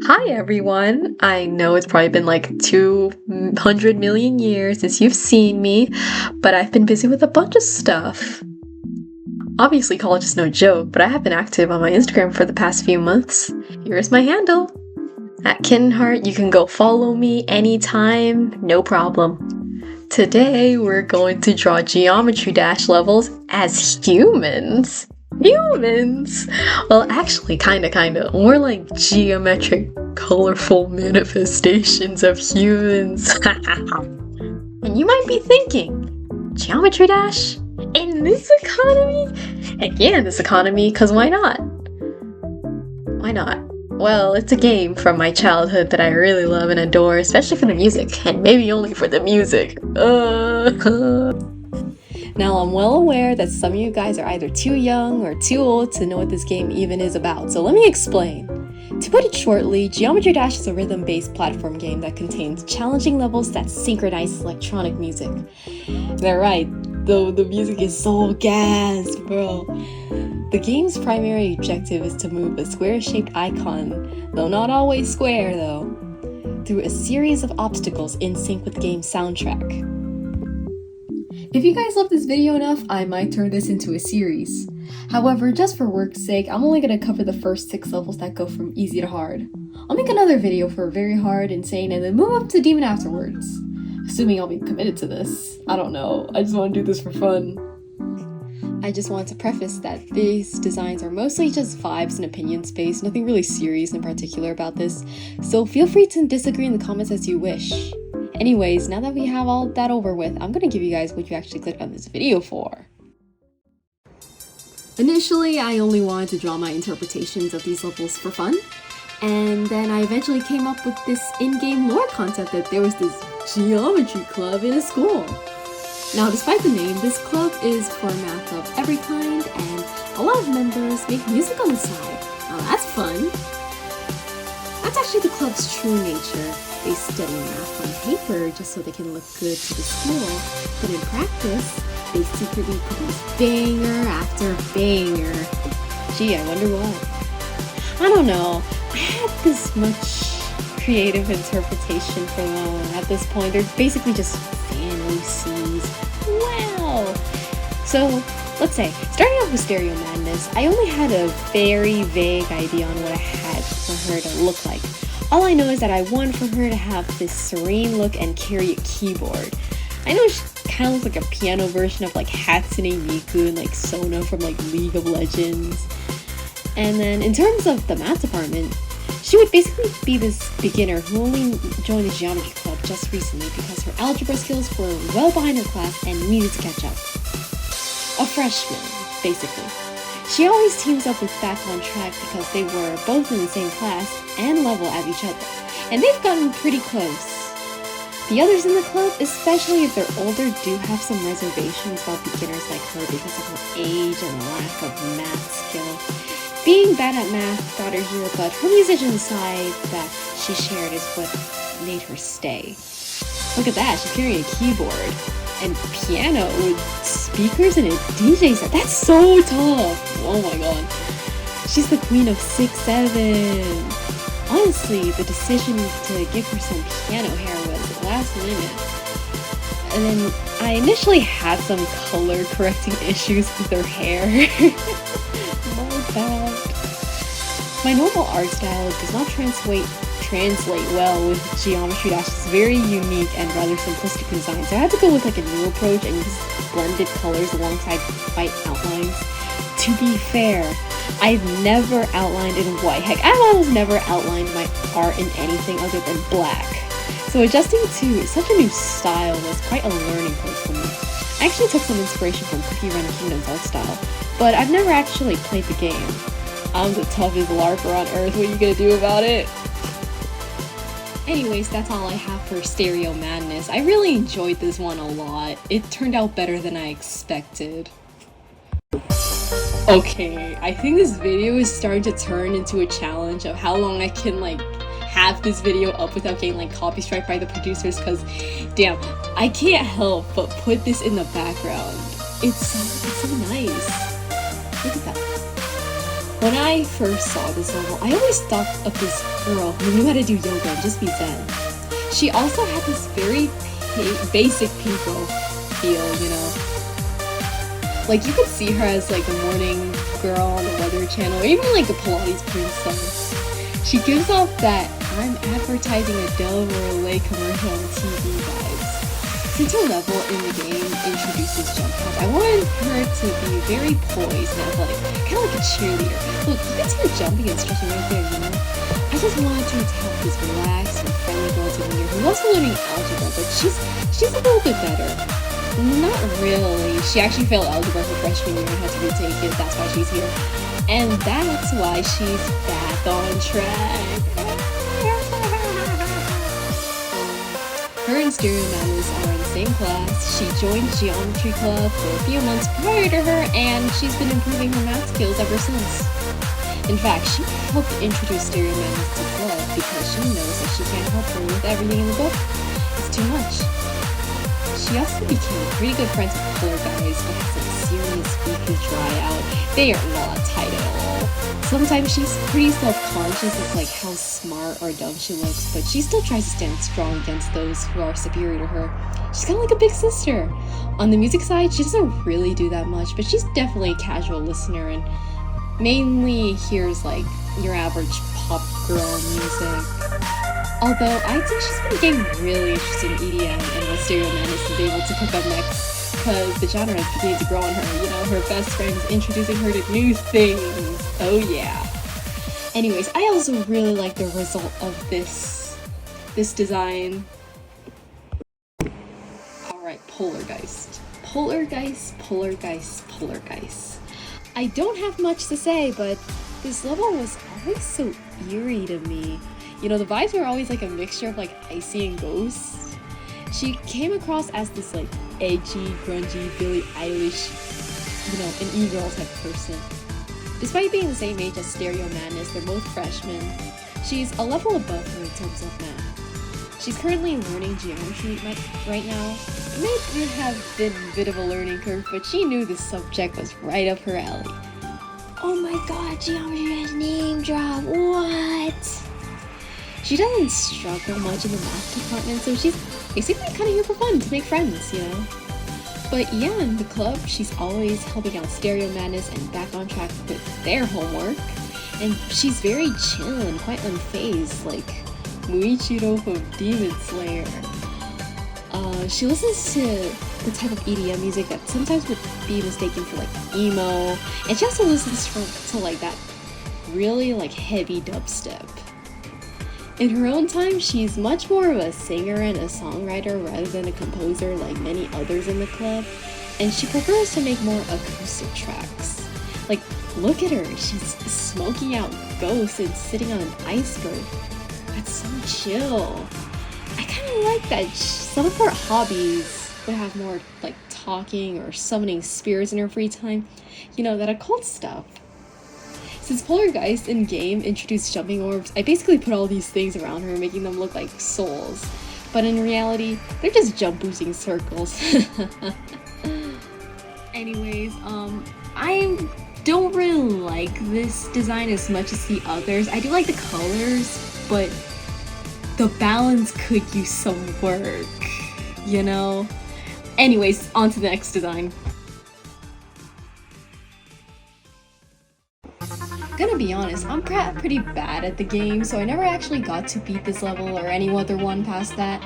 Hi everyone! I know it's probably been like 200 million years since you've seen me, but I've been busy with a bunch of stuff. Obviously, college is no joke, but I have been active on my Instagram for the past few months. Here's my handle at Kinhart. You can go follow me anytime, no problem. Today, we're going to draw Geometry Dash levels as humans. Humans! Well, actually, kinda. More like geometric, colorful manifestations of humans. And you might be thinking, Geometry Dash? In this economy? Heck yeah, in this economy, cause why not? Why not? Well, it's a game from my childhood that I really love and adore, especially for the music, and maybe only for the music. Now, I'm well aware that some of you guys are either too young or too old to know what this game even is about, so let me explain. To put it shortly, Geometry Dash is a rhythm-based platform game that contains challenging levels that synchronize electronic music. They're right, though the music is so gas, bro. The game's primary objective is to move a square-shaped icon, though not always square though, through a series of obstacles in sync with the game's soundtrack. If you guys love this video enough, I might turn this into a series. However, just for work's sake, I'm only going to cover the first 6 levels that go from easy to hard. I'll make another video for very hard, insane, and then move up to demon afterwards. Assuming I'll be committed to this. I don't know, I just want to do this for fun. I just want to preface that these designs are mostly just vibes and opinions based, nothing really serious in particular about this, so feel free to disagree in the comments as you wish. Anyways, now that we have all that over with, I'm gonna give you guys what you actually clicked on this video for. Initially, I only wanted to draw my interpretations of these levels for fun, and then I eventually came up with this in-game lore concept that there was this geometry club in a school. Now, despite the name, this club is for math of every kind, and a lot of members make music on the side. Now that's fun. That's actually the club's true nature. They study math on paper just so they can look good to the school, but in practice, they secretly produce banger after banger. Gee, I wonder what? I don't know. I had this much creative interpretation for them. At this point, they're basically just fantasies. Wow! So, let's say, starting off with Stereo Madness, I only had a very vague idea on what I had for her to look like. All I know is that I want for her to have this serene look and carry a keyboard. I know she kind of looks like a piano version of like Hatsune Miku and like Sona from like League of Legends. And then in terms of the math department, she would basically be this beginner who only joined the geometry club just recently because her algebra skills were well behind her class and needed to catch up. A freshman, basically. She always teams up with Back on Track because they were both in the same class and level as each other, and they've gotten pretty close. The others in the club, especially if they're older, do have some reservations about beginners like her because of her age and lack of math skill. Being bad at math got her here, but her musician side that she shared is what made her stay. Look at that, she's carrying a keyboard and piano with speakers and a DJ set. That's so tough! Oh my god. She's the queen of 6'7". Honestly, the decision to give her some piano hair was last minute. And then I initially had some color correcting issues with her hair. My bad. My normal art style does not translate well with Geometry Dash's very unique and rather simplistic design, so I had to go with like a new approach and use blended colors alongside white outlines. To be fair, I've never outlined in white. Heck, I've almost never outlined my art in anything other than black. So adjusting to such a new style was quite a learning curve for me. I actually took some inspiration from Cookie Run Kingdom's art style, but I've never actually played the game. I'm the toughest LARPer on earth, what are you gonna do about it? Anyways, that's all I have for Stereo Madness. I really enjoyed this one a lot. It turned out better than I expected. Okay, I think this video is starting to turn into a challenge of how long I can like have this video up without getting like copy strike by the producers, because damn, I can't help but put this in the background. It's so nice. Look at that. When I first saw this level, I always thought of this girl who knew how to do yoga and just be zen. She also had this very basic pink girl feel, you know. Like, you could see her as like the morning girl on the Weather Channel, or even like the Pilates princess. She gives off that I'm advertising a Dove or a Lay commercial on TV vibes. Since her level in the game introduces jump pad, I wanted her to be very poised and athletic, kind of like a cheerleader. Look, you can see her jumping and stretching right there, you know? I just wanted her to have this relaxed and friendly girl to me who's also learning algebra, but she's a little bit better. Not really. She actually failed algebra her freshman year and had to retake it. That's why she's here. And that's why she's back on track. Her and Stereo Madness are in the same class. She joined Geometry Club for a few months prior to her, and she's been improving her math skills ever since. In fact, she helped introduce Stereo Madness to Club because she knows that she can't help her with everything in the book. It's too much. She also became pretty good friends with Polargeist, but has a serious beef with Dry Out. They are not tight at all. Sometimes she's pretty self-conscious of like how smart or dumb she looks, but she still tries to stand strong against those who are superior to her. She's kind of like a big sister. On the music side, she doesn't really do that much, but she's definitely a casual listener and mainly hears like your average pop girl music. Although I think she's been getting really interested in EDM and what Stereo Madness is able to pick up next, because the genre is beginning to grow on her. You know, her best friend is introducing her to new things. Oh yeah. Anyways, I also really like the result of this design. Alright, Polargeist. Polargeist. I don't have much to say, but this level was always so eerie to me. You know, the vibes were always like a mixture of like icy and ghosts. She came across as this like edgy, grungy, Billie Eilish, you know, an e-girl type person. Despite being the same age as Stereo Madness, they're both freshmen. She's a level above her in terms of math. She's currently learning geometry right now. It may have been a bit of a learning curve, but she knew this subject was right up her alley. Oh my god, geometry has name drop, what? She doesn't struggle much in the math department, so she's basically kind of here for fun, to make friends, you know? But yeah, in the club, she's always helping out Stereo Madness and back on track with their homework. And she's very chill and quite unfazed, like Muichiro from Demon Slayer. She listens to the type of EDM music that sometimes would be mistaken for like emo, and she also listens to like that really like heavy dubstep. In her own time, she's much more of a singer and a songwriter rather than a composer like many others in the club, and she prefers to make more acoustic tracks. Like, look at her, she's smoking out ghosts and sitting on an iceberg. That's so chill. I kind of like that some of her hobbies would have more like talking or summoning spirits in her free time. You know, that occult stuff. Since Polargeist in game introduced jumping orbs, I basically put all these things around her, making them look like souls. But in reality, they're just jump boosting circles. Anyways, I don't really like this design as much as the others. I do like the colors, but the balance could use some work, you know? Anyways, on to the next design. Gonna be honest, I'm pretty bad at the game, so I never actually got to beat this level or any other one past that.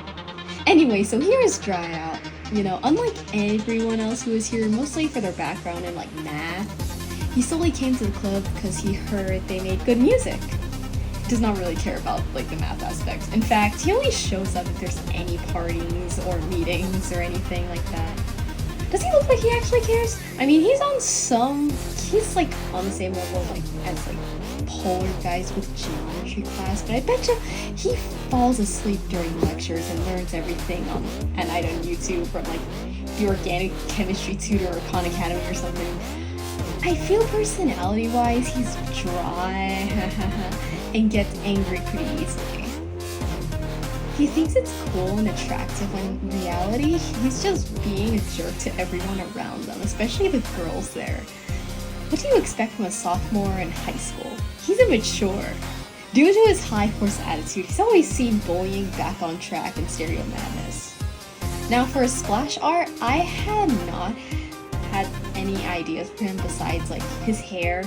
Anyway, so here's Dry Out. You know, unlike everyone else who is here mostly for their background in like math, he solely came to the club because he heard they made good music. He does not really care about like the math aspects. In fact, he only shows up if there's any parties or meetings or anything like that. Does he look like he actually cares? I mean, he's like on the same level like as like Polargeist with geometry class, but I bet you he falls asleep during lectures and learns everything on an item YouTube from like the organic chemistry tutor or Khan Academy or something. I feel personality-wise he's dry and gets angry pretty easily. He thinks it's cool and attractive when in reality he's just being a jerk to everyone around them, especially the girls there. What do you expect from a sophomore in high school? He's immature. Due to his high horse attitude, he's always seen bullying back on track in Stereo Madness. Now for his splash art, I had not had any ideas for him besides like his hair,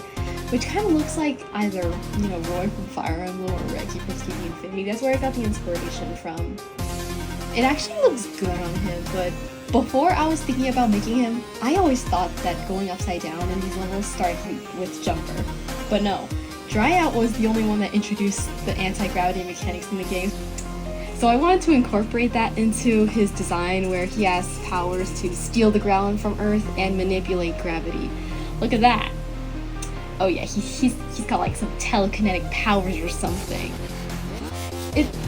which kind of looks like either, Roy from Fire Emblem or Reggie from Ski Infinity. That's where I got the inspiration from. It actually looks good on him, but before I was thinking about making him, I always thought that going upside down in these levels started with Jumper. But no, Dry Out was the only one that introduced the anti-gravity mechanics in the game. So I wanted to incorporate that into his design where he has powers to steal the ground from Earth and manipulate gravity. Look at that! Oh yeah, he's got like some telekinetic powers or something.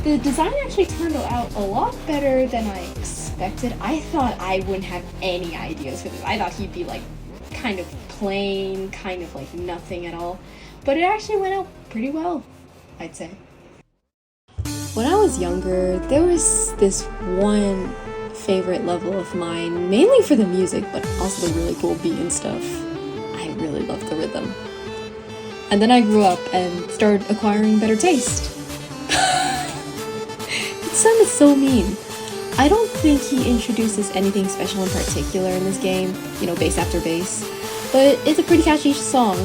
The design actually turned out a lot better than I expected. I thought I wouldn't have any ideas for this. I thought he'd be like kind of plain, kind of like nothing at all. But it actually went out pretty well, I'd say. When I was younger, there was this one favorite level of mine, mainly for the music, but also the really cool beat and stuff. I really loved the rhythm. And then I grew up and started acquiring better taste. It sounded so mean. I don't think he introduces anything special in particular in this game, bass after bass, but it's a pretty catchy song.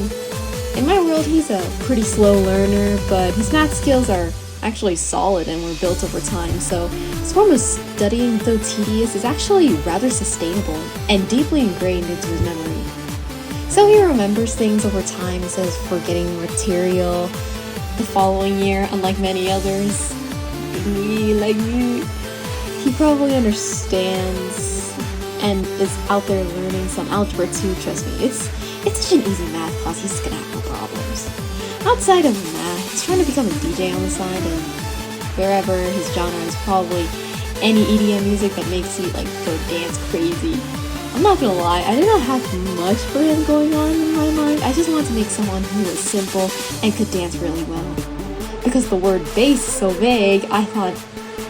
In my world, he's a pretty slow learner, but his math skills are actually solid and were built over time, so his form of studying, though tedious, is actually rather sustainable and deeply ingrained into his memory. So he remembers things over time instead of forgetting material the following year, unlike many others. Like me. He probably understands and is out there learning some algebra too, trust me. It's such an easy math class, he's gonna have no problems. Outside of math, he's trying to become a DJ on the side, and wherever his genre is probably any EDM music that makes you like go dance crazy. I'm not gonna lie, I did not have much for him going on in my mind. I just wanted to make someone who was simple and could dance really well. Because the word bass is so vague, I thought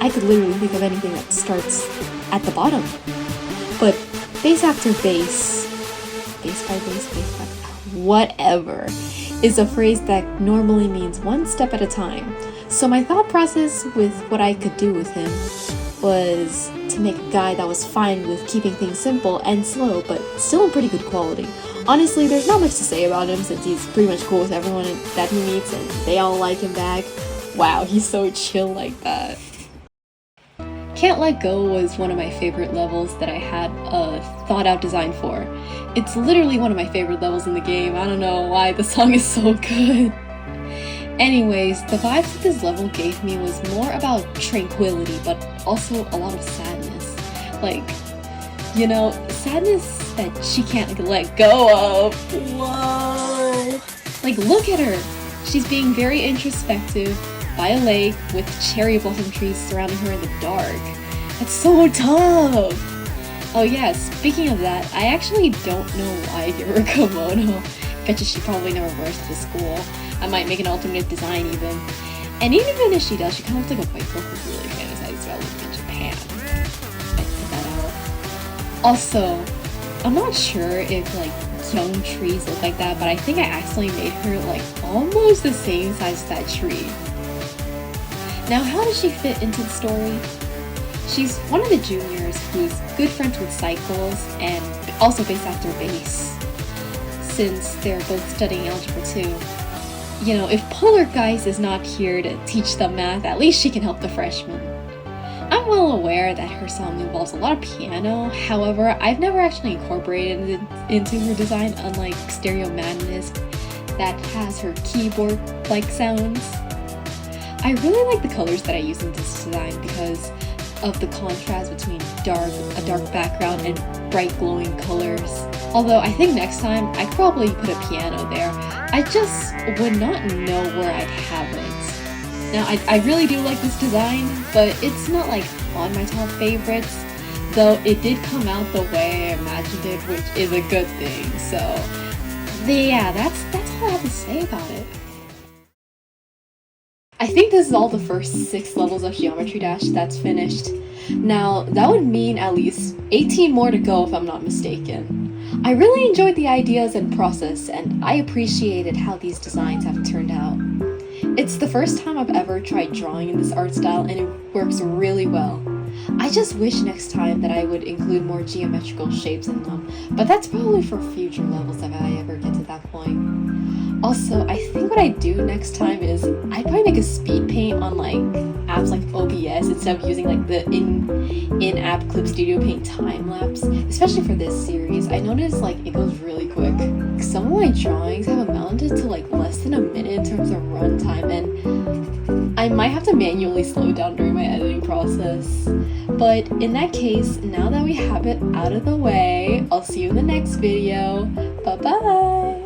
I could literally think of anything that starts at the bottom. But bass after bass, bass by whatever, is a phrase that normally means one step at a time. So my thought process with what I could do with him was to make a guy that was fine with keeping things simple and slow, but still in pretty good quality. Honestly, there's not much to say about him since he's pretty much cool with everyone that he meets and they all like him back. Wow, he's so chill like that. Can't Let Go was one of my favorite levels that I had a thought out design for. It's literally one of my favorite levels in the game. I don't know why the song is so good. Anyways, the vibes that this level gave me was more about tranquility, but also a lot of sadness. Like, sadness that she can't let go of. Whoa! Like, look at her. She's being very introspective by a lake with cherry blossom trees surrounding her in the dark. That's so tough! Oh yeah, speaking of that, I actually don't know why I give her a kimono. Betcha she probably never wears it to school. I might make an alternate design even. And even if she does, she kind of looks like a white girl who really fantasizes about living in Japan. I put that out. Also, I'm not sure if like young trees look like that, but I think I accidentally made her like almost the same size as that tree. Now, how does she fit into the story? She's one of the juniors who's good friends with Cycles and also based after bass, since they're both studying algebra too. If Polargeist is not here to teach them math, at least she can help the freshmen. I'm well aware that her song involves a lot of piano, however, I've never actually incorporated it into her design, unlike Stereo Madness that has her keyboard-like sounds. I really like the colors that I use in this design because of the contrast between a dark background and bright glowing colors. Although I think next time I'd probably put a piano there. I just would not know where I'd have it. Now I really do like this design, but it's not like on my top favorites, though it did come out the way I imagined it, which is a good thing. So yeah, that's all I have to say about it. I think this is all the first 6 levels of Geometry Dash that's finished. Now, that would mean at least 18 more to go if I'm not mistaken. I really enjoyed the ideas and process, and I appreciated how these designs have turned out. It's the first time I've ever tried drawing in this art style, and it works really well. I just wish next time that I would include more geometrical shapes in them, but that's probably for future levels if I ever get to that point. Also, I think what I'd do next time is I'd probably make a speed paint on like apps like OBS instead of using like the in-app Clip Studio Paint time lapse, especially for this series. I noticed like it goes really quick. Some of my drawings have amounted to like less than a minute in terms of runtime, and I might have to manually slow down during my editing process. But in that case, now that we have it out of the way, I'll see you in the next video. Bye bye!